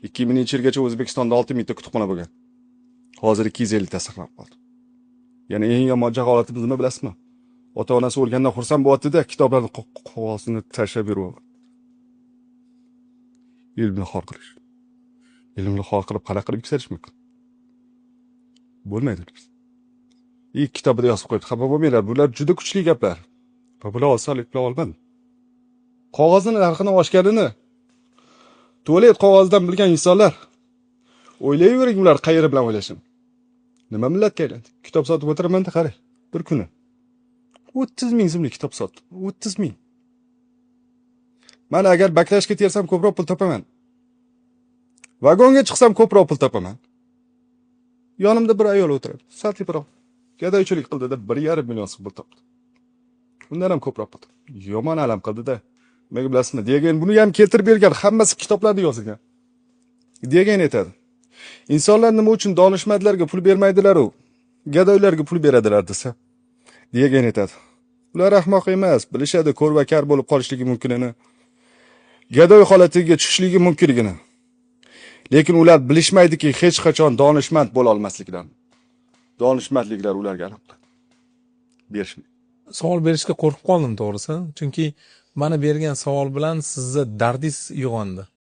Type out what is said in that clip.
2000-yilgacha O'zbekistonda 6000 ta kutubxona bo'lgan. Hozir 250 ta saqlanib qoldi. Ya'ni eng yomon holatimiz nima bilasizmi? Ota-onasi o'lgandan xursand bo'lyapti-da, kitoblarni qog'ozini tashlab yuryapti. Ilmni xor qilish. Ilmni xor qilib qanaqa qilib yuksalish mumkin? Bo'lmaydi. Kitobida yozib qo'yibdi. Xafa bo'lmanglar, bular juda kuchli gaplar. Va bular osonlik bilan olmadim. Qog'ozning narxini oshganini tualet qog'ozidan bilgan insonlar o'ylayvering, ular qayeri bilan o'ylashim. Nima millatga aylandi? Kitob sotib o'tiraman-da, qarang. Bir kuni 30 ming so'mlik kitob sotdim. 30 ming. Mana agar baklashga tersam ko'proq pul topaman. Vagonga chiqsam ko'proq pul topaman. Yonimda bir ayol o'tiradi. Satli biroq gadoychilik qildi deb 1,5 million so'm pul topdi. Undan ham ko'proq pul. Yomon alam qildi-da. Nima bilasizmi? Degan buni ham keltirib bergan, hammasi kitoblarda yozilgan. Degan aytadi. Insonlar nima uchun donishmandlarga pul bermaydilar-u, gadoylarga pul beradilar desa? Degan aytadi. Ular ahmoq emas, bilishadi ko'r va kar bo'lib qolishligi mumkinini. Gadoy holatiga tushishligi mumkinligini. Lekin ular bilishmaydiki, hech qachon donishmand bo'la olmasligidan. Donishmandliklar ularga alam qiladi. Berishmaydi. Savol berishga qo'rqib qoldim to'g'risi. Chunki mana bergan savol bilan sizda dardingiz uyg'ondi.